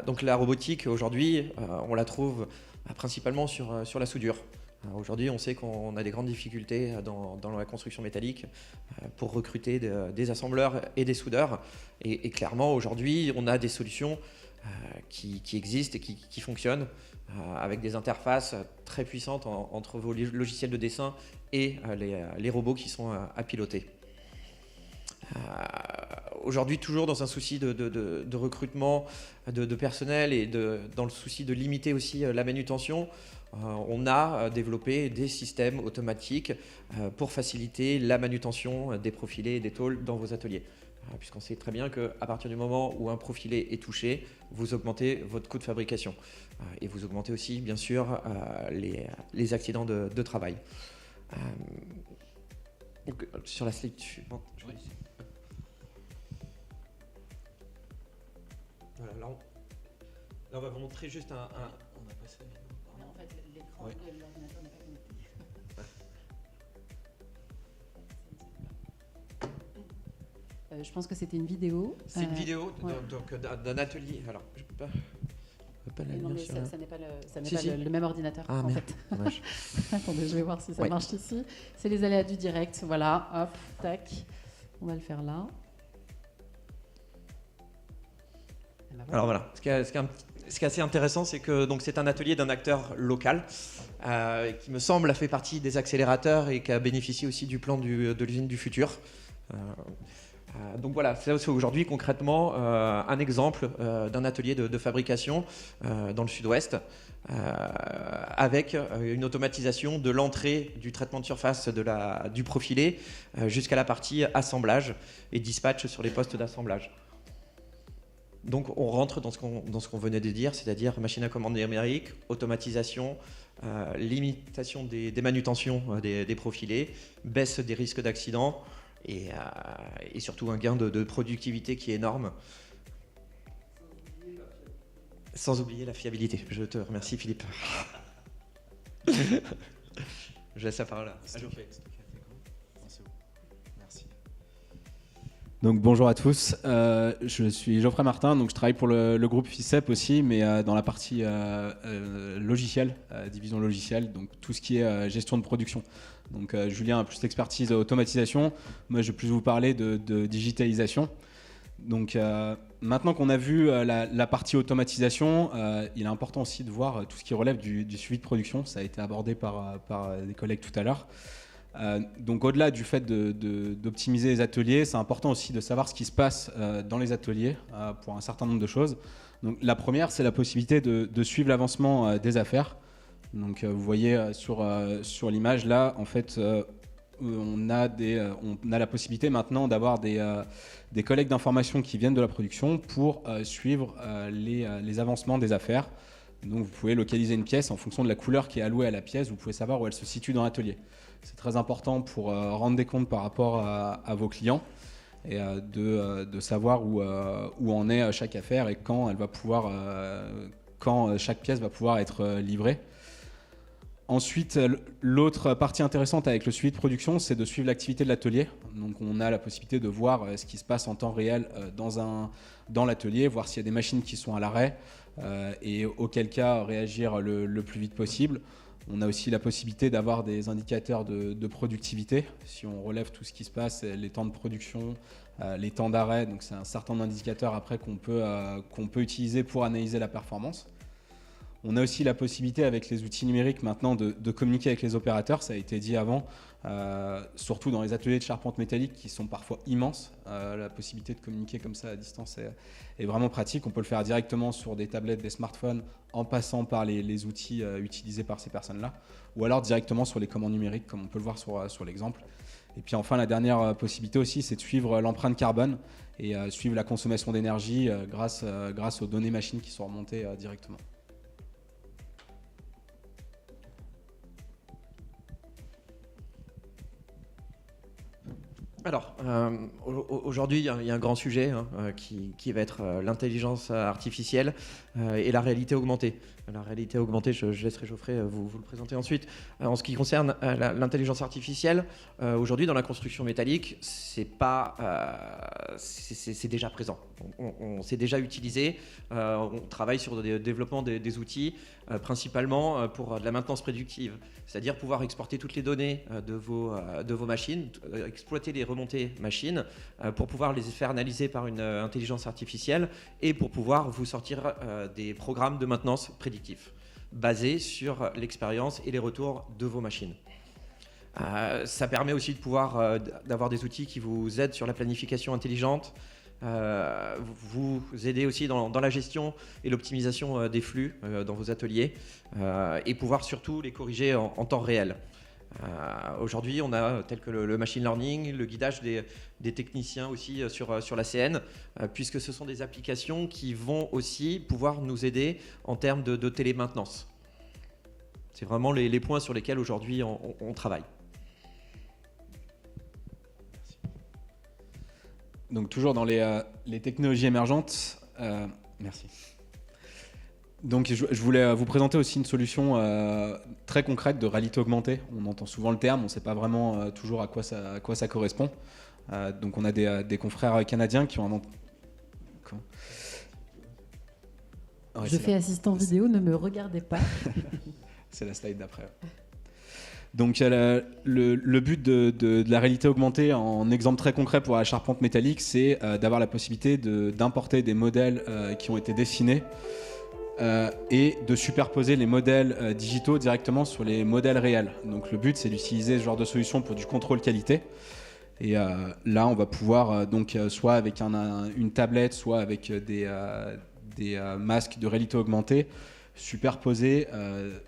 Donc la robotique, aujourd'hui, on la trouve principalement sur la soudure. Aujourd'hui, on sait qu'on a des grandes difficultés dans la construction métallique pour recruter des assembleurs et des soudeurs. Et clairement, aujourd'hui, on a des solutions qui existent et qui fonctionnent avec des interfaces très puissantes entre vos logiciels de dessin et les robots qui sont à piloter. Aujourd'hui, toujours dans un souci de recrutement de personnel et dans le souci de limiter aussi la manutention, on a développé des systèmes automatiques pour faciliter la manutention des profilés et des tôles dans vos ateliers. Puisqu'on sait très bien qu'à partir du moment où un profilé est touché, vous augmentez votre coût de fabrication. Et vous augmentez aussi, bien sûr, les accidents de travail. Donc, sur la slide suivante, je vais essayer. Voilà, là, on va vous montrer juste un... On a passé la vidéo.
Non, en fait, l'écran de l'ordinateur n'est pas connecté. Je pense que c'était une vidéo.
C'est une vidéo d'un atelier. Alors, je peux pas la
non,
lire
mais
sur
ça n'est pas le même ordinateur,
en
fait. Attendez, je vais voir si ça marche ici. C'est les aléas du direct. Voilà, hop, tac. On va le faire là.
Alors voilà, ce qui est assez intéressant, c'est que c'est un atelier d'un acteur local qui me semble a fait partie des accélérateurs et qui a bénéficié aussi du plan de l'usine du futur. Donc voilà, c'est aujourd'hui concrètement un exemple d'un atelier de fabrication dans le sud-ouest avec une automatisation de l'entrée du traitement de surface du profilé jusqu'à la partie assemblage et dispatch sur les postes d'assemblage. Donc on rentre dans ce qu'on venait de dire, c'est-à-dire machine à commande numérique, automatisation, limitation des manutentions des profilés, baisse des risques d'accident et surtout un gain de productivité qui est énorme. Sans oublier la fiabilité. Je te remercie Philippe. Je laisse la parole à Geoffrey.
Merci. Donc bonjour à tous, je suis Geoffrey Martin, donc je travaille pour le groupe FICEP aussi, mais dans la partie logicielle, division logicielle, donc tout ce qui est gestion de production. Donc Julien a plus d'expertise automatisation, moi je vais plus vous parler de digitalisation. Donc maintenant qu'on a vu la partie automatisation, il est important aussi de voir tout ce qui relève du suivi de production, ça a été abordé par des collègues tout à l'heure. Donc au-delà du fait d'optimiser les ateliers, c'est important aussi de savoir ce qui se passe dans les ateliers pour un certain nombre de choses. Donc, la première, c'est la possibilité de suivre l'avancement des affaires. Donc vous voyez sur l'image là, en fait, on a la possibilité maintenant d'avoir des collègues d'informations qui viennent de la production pour suivre les avancements des affaires. Donc vous pouvez localiser une pièce en fonction de la couleur qui est allouée à la pièce, vous pouvez savoir où elle se situe dans l'atelier. C'est très important pour rendre des comptes par rapport à vos clients et de savoir où en est chaque affaire et quand chaque pièce va pouvoir être livrée. Ensuite, l'autre partie intéressante avec le suivi de production, c'est de suivre l'activité de l'atelier. Donc on a la possibilité de voir ce qui se passe en temps réel dans l'atelier, voir s'il y a des machines qui sont à l'arrêt et auquel cas réagir le plus vite possible. On a aussi la possibilité d'avoir des indicateurs de productivité. Si on relève tout ce qui se passe, les temps de production, les temps d'arrêt, donc c'est un certain nombre d'indicateurs après qu'on peut utiliser pour analyser la performance. On a aussi la possibilité avec les outils numériques maintenant de communiquer avec les opérateurs, ça a été dit avant, surtout dans les ateliers de charpente métallique qui sont parfois immenses. La possibilité de communiquer comme ça à distance est vraiment pratique. On peut le faire directement sur des tablettes, des smartphones, en passant par les outils utilisés par ces personnes-là, ou alors directement sur les commandes numériques, comme on peut le voir sur l'exemple. Et puis enfin, la dernière possibilité aussi, c'est de suivre l'empreinte carbone et suivre la consommation d'énergie grâce aux données machines qui sont remontées directement.
Alors, aujourd'hui, il y a un grand sujet qui va être l'intelligence artificielle et la réalité augmentée. La réalité augmentée, je laisserai Geoffrey vous le présenter ensuite. En ce qui concerne l'intelligence artificielle, aujourd'hui, dans la construction métallique, c'est déjà présent. On s'est déjà utilisé. On travaille sur le développement des outils, principalement pour de la maintenance prédictive, c'est-à-dire pouvoir exporter toutes les données de vos machines, exploiter les remontées machines pour pouvoir les faire analyser par une intelligence artificielle et pour pouvoir vous sortir des programmes de maintenance prédictifs basés sur l'expérience et les retours de vos machines. Ça permet aussi de pouvoir d'avoir des outils qui vous aident sur la planification intelligente, vous aider aussi dans la gestion et l'optimisation des flux dans vos ateliers et pouvoir surtout les corriger en temps réel. Aujourd'hui, on a tel que le machine learning, le guidage des techniciens aussi sur la CN, puisque ce sont des applications qui vont aussi pouvoir nous aider en termes de télémaintenance. C'est vraiment les points sur lesquels aujourd'hui on travaille.
Donc toujours dans les technologies émergentes, merci. Donc je voulais vous présenter aussi une solution très concrète de réalité augmentée. On entend souvent le terme, on ne sait pas vraiment toujours à quoi ça correspond. Donc on a des confrères canadiens qui ont
Je fais assistant vidéo, ne me regardez pas.
C'est la slide d'après. Donc le but de la réalité augmentée, en exemple très concret pour la charpente métallique, c'est d'avoir la possibilité d'importer des modèles qui ont été dessinés et de superposer les modèles digitaux directement sur les modèles réels. Donc le but, c'est d'utiliser ce genre de solution pour du contrôle qualité. Et là, on va pouvoir soit avec une tablette, soit avec des masques de réalité augmentée, superposer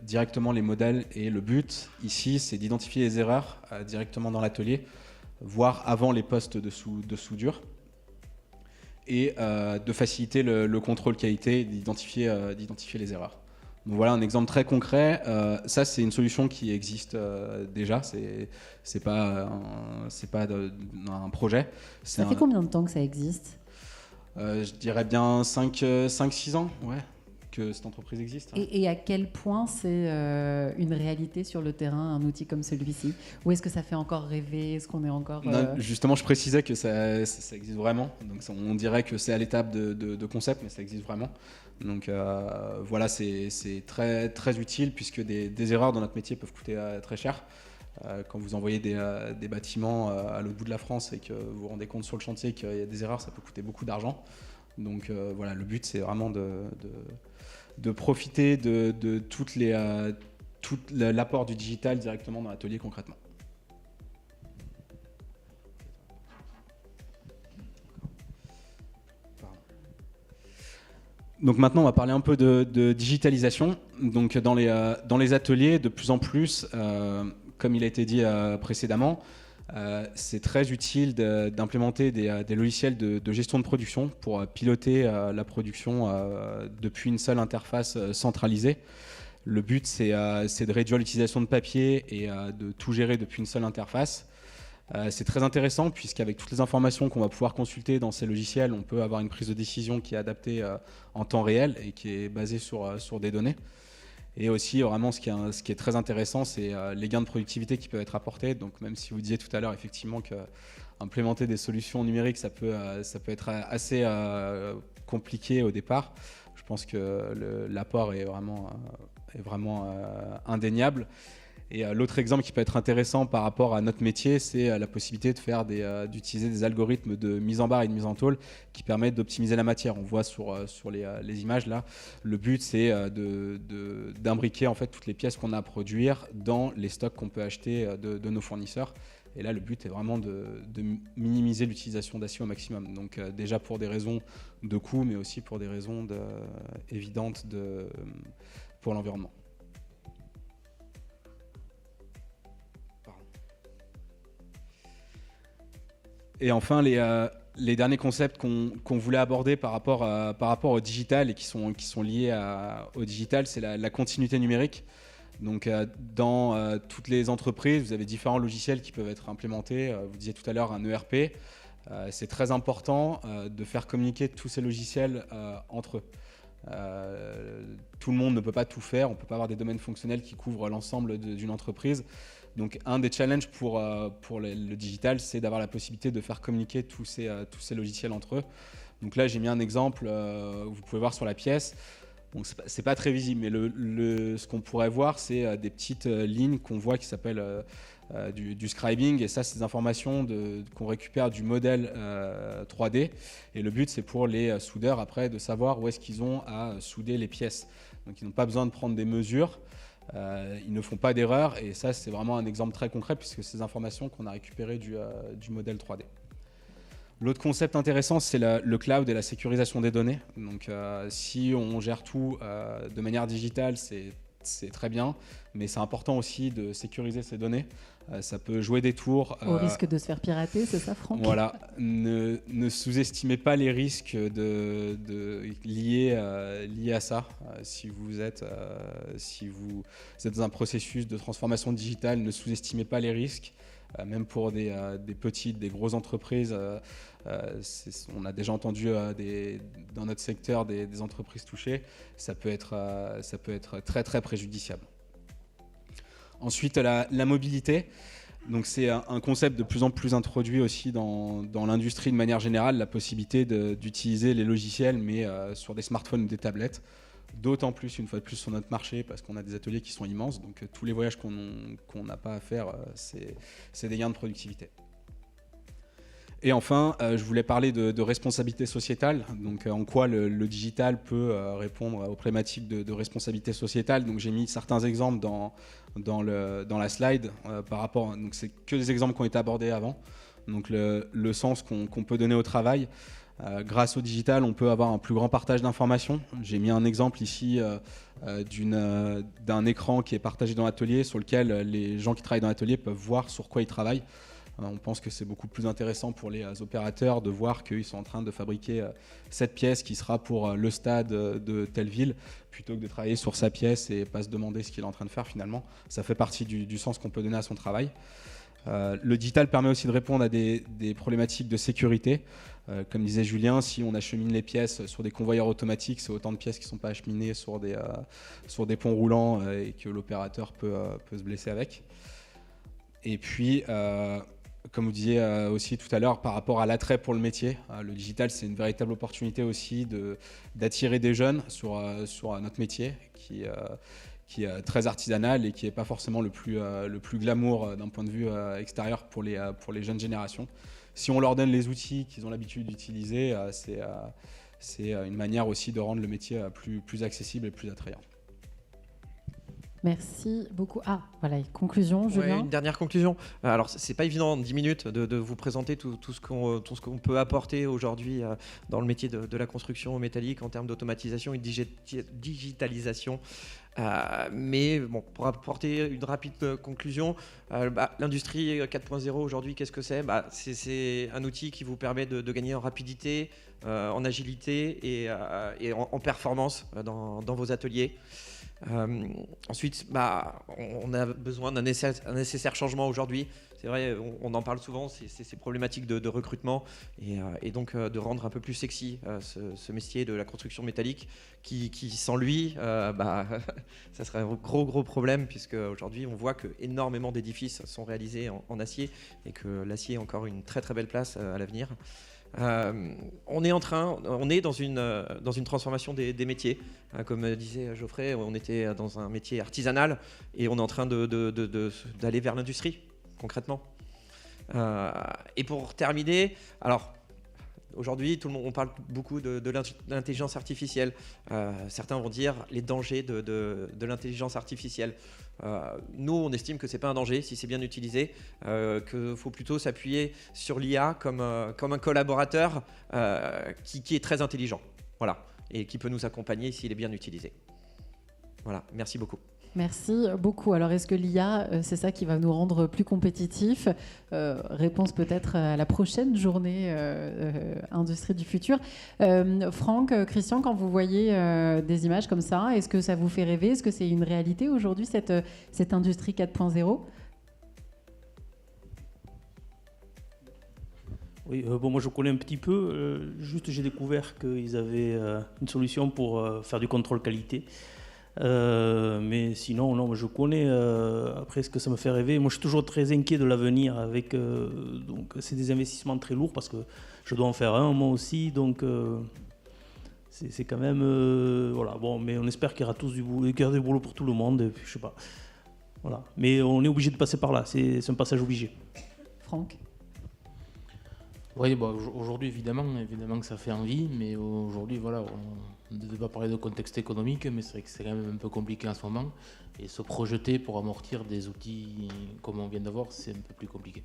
directement les modèles. Et le but ici, c'est d'identifier les erreurs directement dans l'atelier, voire avant les postes de soudure, et de faciliter le contrôle qualité, d'identifier les erreurs. Donc voilà un exemple très concret. Ça, c'est une solution qui existe déjà. C'est pas un projet.
Ça fait combien de temps que ça existe ?
Je dirais bien 5-6 ans, ouais. que cette entreprise existe.
Et à quel point c'est une réalité sur le terrain, un outil comme celui-ci? Ou est-ce que ça fait encore rêver? Est-ce qu'on est encore...
Non, justement, je précisais que ça existe vraiment. Donc, on dirait que c'est à l'étape de concept, mais ça existe vraiment. Donc voilà, c'est très, très utile puisque des erreurs dans notre métier peuvent coûter très cher. Quand vous envoyez des bâtiments à l'autre bout de la France et que vous vous rendez compte sur le chantier qu'il y a des erreurs, ça peut coûter beaucoup d'argent. Donc voilà, le but c'est vraiment de profiter de tout l'apport du digital directement dans l'atelier concrètement. Donc maintenant, on va parler un peu de digitalisation. Donc dans les ateliers, de plus en plus, comme il a été dit précédemment, c'est très utile d'implémenter des logiciels de gestion de production pour piloter la production depuis une seule interface centralisée. Le but, c'est de réduire l'utilisation de papier et de tout gérer depuis une seule interface. C'est très intéressant puisqu'avec toutes les informations qu'on va pouvoir consulter dans ces logiciels, on peut avoir une prise de décision qui est adaptée en temps réel et qui est basée sur des données. Et aussi, vraiment, ce qui est très intéressant, c'est les gains de productivité qui peuvent être apportés. Donc, même si vous disiez tout à l'heure, effectivement, qu'implémenter des solutions numériques, ça peut être assez compliqué au départ. Je pense que l'apport est vraiment indéniable. Et l'autre exemple qui peut être intéressant par rapport à notre métier, c'est la possibilité d'utiliser des algorithmes de mise en barre et de mise en tôle qui permettent d'optimiser la matière. On voit sur les images là, le but c'est d'imbriquer en fait toutes les pièces qu'on a à produire dans les stocks qu'on peut acheter de nos fournisseurs. Et là, le but est vraiment de minimiser l'utilisation d'acier au maximum. Donc déjà pour des raisons de coût, mais aussi pour des raisons évidentes pour l'environnement. Et enfin, les derniers concepts qu'on voulait aborder par rapport au digital et qui sont liés au digital, c'est la continuité numérique. Donc, dans toutes les entreprises, vous avez différents logiciels qui peuvent être implémentés. Vous disiez tout à l'heure un ERP. C'est très important de faire communiquer tous ces logiciels entre eux. Tout le monde ne peut pas tout faire. On ne peut pas avoir des domaines fonctionnels qui couvrent l'ensemble d'une entreprise. Donc, un des challenges pour le digital, c'est d'avoir la possibilité de faire communiquer tous ces logiciels entre eux. Donc là, j'ai mis un exemple, vous pouvez voir sur la pièce. Bon, c'est pas très visible, mais ce qu'on pourrait voir, c'est des petites lignes qu'on voit qui s'appellent du scribing. Et ça, c'est des informations qu'on récupère du modèle 3D. Et le but, c'est pour les soudeurs, après, de savoir où est-ce qu'ils ont à souder les pièces. Donc, ils n'ont pas besoin de prendre des mesures. Ils ne font pas d'erreur et ça c'est vraiment un exemple très concret puisque c'est des informations qu'on a récupérées du modèle 3D. L'autre concept intéressant c'est le cloud et la sécurisation des données. Donc si on gère tout de manière digitale c'est très bien, mais c'est important aussi de sécuriser ces données. Ça peut jouer des tours.
Au risque de se faire pirater, c'est ça, Franck? Voilà.
Ne sous-estimez pas les risques liés à ça. Si vous êtes dans un processus de transformation digitale, ne sous-estimez pas les risques. Même pour des petites, des grosses entreprises, on a déjà entendu dans notre secteur des entreprises touchées. Ça peut être très très préjudiciable. Ensuite, la mobilité. Donc, c'est un concept de plus en plus introduit aussi dans l'industrie de manière générale, la possibilité d'utiliser les logiciels, mais sur des smartphones ou des tablettes. D'autant plus, une fois de plus, sur notre marché, parce qu'on a des ateliers qui sont immenses. Donc, tous les voyages qu'on n'a pas à faire, c'est des gains de productivité. Et enfin, je voulais parler de responsabilité sociétale. Donc, en quoi le digital peut répondre aux problématiques de responsabilité sociétale. Donc, j'ai mis certains exemples dans la slide par rapport. Donc, c'est que des exemples qui ont été abordés avant. Donc, le sens qu'on peut donner au travail. Grâce au digital, on peut avoir un plus grand partage d'informations. J'ai mis un exemple ici d'un écran qui est partagé dans l'atelier, sur lequel les gens qui travaillent dans l'atelier peuvent voir sur quoi ils travaillent. On pense que c'est beaucoup plus intéressant pour les opérateurs de voir qu'ils sont en train de fabriquer cette pièce qui sera pour le stade de telle ville, plutôt que de travailler sur sa pièce et pas se demander ce qu'il est en train de faire finalement. Ça fait partie du sens qu'on peut donner à son travail. Le digital permet aussi de répondre à des problématiques de sécurité. Comme disait Julien, si on achemine les pièces sur des convoyeurs automatiques, c'est autant de pièces qui ne sont pas acheminées sur des ponts roulants et que l'opérateur peut se blesser avec. Et puis, comme vous disiez aussi tout à l'heure, par rapport à l'attrait pour le métier, le digital, c'est une véritable opportunité aussi d'attirer des jeunes sur notre métier qui est très artisanal et qui n'est pas forcément le plus glamour d'un point de vue extérieur pour les jeunes générations. Si on leur donne les outils qu'ils ont l'habitude d'utiliser, c'est une manière aussi de rendre le métier plus accessible et plus attrayant.
Merci beaucoup. Ah, voilà, conclusion, Julien.
Ouais, une dernière conclusion. Alors, c'est pas évident en 10 minutes de vous présenter tout ce qu'on peut apporter aujourd'hui dans le métier de la construction métallique en termes d'automatisation et de digitalisation. Mais bon, pour apporter une rapide conclusion, l'industrie 4.0 aujourd'hui, qu'est-ce que c'est ? C'est un outil qui vous permet de gagner en rapidité, en agilité et en performance dans vos ateliers. Ensuite, on a besoin d'un nécessaire changement aujourd'hui. C'est vrai, on en parle souvent, c'est ces problématiques de recrutement et donc de rendre un peu plus sexy ce métier de la construction métallique qui sans lui, ça serait un gros problème puisque aujourd'hui on voit que énormément d'édifices sont réalisés en acier et que l'acier a encore une très belle place à l'avenir. On est dans une transformation des métiers. Comme disait Geoffrey, on était dans un métier artisanal et on est en train d'aller vers l'industrie, concrètement. Et pour terminer, alors aujourd'hui, on parle beaucoup de l'intelligence artificielle. Certains vont dire les dangers de l'intelligence artificielle. Nous, on estime que c'est pas un danger si c'est bien utilisé, qu'il faut plutôt s'appuyer sur l'IA comme un collaborateur qui est très intelligent, voilà, et qui peut nous accompagner s'il est bien utilisé. Voilà, merci beaucoup.
Merci beaucoup. Alors, est-ce que l'IA, c'est ça qui va nous rendre plus compétitifs ? Réponse peut-être à la prochaine journée Industrie du futur. Franck, Christian, quand vous voyez des images comme ça, est-ce que ça vous fait rêver ? Est-ce que c'est une réalité aujourd'hui, cette Industrie 4.0 ?
Oui, moi je connais un petit peu. Juste, j'ai découvert qu'ils avaient une solution pour faire du contrôle qualité. Mais sinon, non, je connais. Après, ce que ça me fait rêver, moi je suis toujours très inquiet de l'avenir. Donc, c'est des investissements très lourds parce que je dois en faire un moi aussi. Donc, c'est quand même. Voilà, bon, mais on espère qu'il y aura du boulot pour tout le monde. Et puis, je sais pas. Voilà. Mais on est obligé de passer par là. C'est un passage obligé.
Franck ?
Oui, aujourd'hui, évidemment que ça fait envie, mais aujourd'hui, voilà, on ne devait pas parler de contexte économique, mais c'est vrai que c'est quand même un peu compliqué en ce moment. Et se projeter pour amortir des outils comme on vient d'avoir, c'est un peu plus compliqué.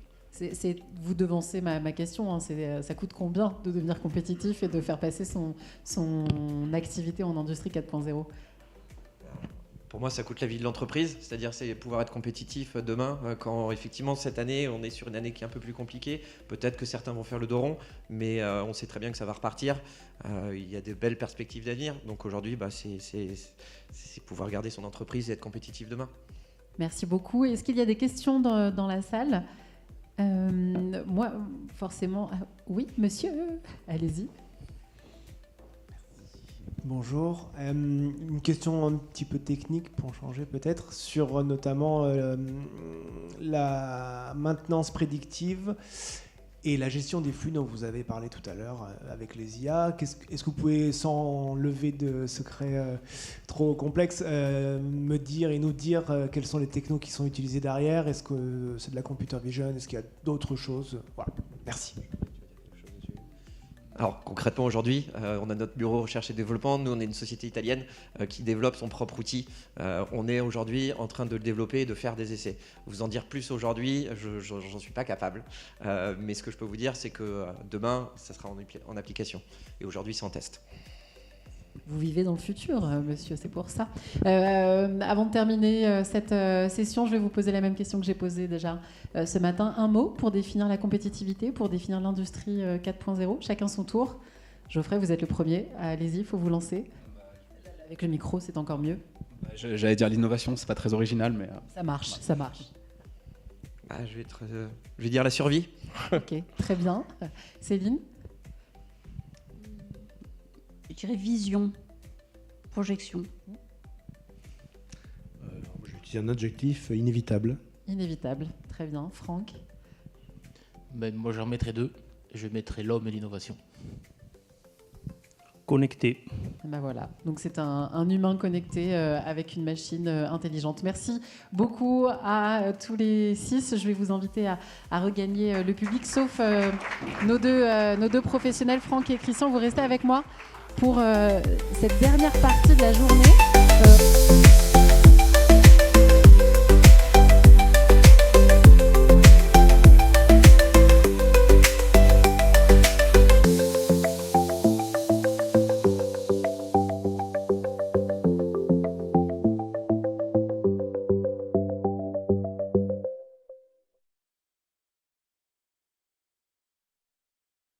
Vous devancez ma question, hein, ça coûte combien de devenir compétitif et de faire passer son activité en industrie 4.0 ?
Pour moi, ça coûte la vie de l'entreprise, c'est-à-dire c'est pouvoir être compétitif demain. Quand effectivement cette année, on est sur une année qui est un peu plus compliquée, peut-être que certains vont faire le dos rond, mais on sait très bien que ça va repartir. Il y a de belles perspectives d'avenir. Donc aujourd'hui, c'est pouvoir garder son entreprise et être compétitif demain.
Merci beaucoup. Est-ce qu'il y a des questions dans la salle ? Moi, forcément. Oui, monsieur, allez-y.
Bonjour. Une question un petit peu technique pour changer peut-être sur notamment la maintenance prédictive et la gestion des flux dont vous avez parlé tout à l'heure avec les IA. Est-ce que vous pouvez, sans lever de secrets trop complexes, me dire et nous dire quelles sont les technos qui sont utilisés derrière ? Est-ce que c'est de la computer vision ? Est-ce qu'il y a d'autres choses ? Voilà. Merci.
Alors concrètement aujourd'hui, on a notre bureau recherche et développement. Nous, on est une société italienne qui développe son propre outil. On est aujourd'hui en train de le développer et de faire des essais. Vous en dire plus aujourd'hui, j'en suis pas capable. Mais ce que je peux vous dire, c'est que demain, ça sera en application. Et aujourd'hui, c'est en test.
Vous vivez dans le futur, monsieur, c'est pour ça. Avant de terminer cette session, je vais vous poser la même question que j'ai posée déjà ce matin. Un mot pour définir la compétitivité, pour définir l'industrie 4.0. Chacun son tour. Geoffrey, vous êtes le premier. Allez-y, il faut vous lancer. Avec le micro, c'est encore mieux.
J'allais dire l'innovation, c'est pas très original, mais...
Ça marche, ça marche.
Je vais dire la survie.
Ok, très bien. Céline ?
je dirais vision, projection.
J'utilise un adjectif inévitable.
Inévitable, très bien. Franck?
Moi, j'en mettrais 2. Je mettrais l'homme et l'innovation.
Connecté.
Et ben voilà, donc c'est un humain connecté avec une machine intelligente. Merci beaucoup à tous les 6. Je vais vous inviter à regagner le public, sauf nos deux professionnels, Franck et Christian. Vous restez avec moi pour cette dernière partie de la journée.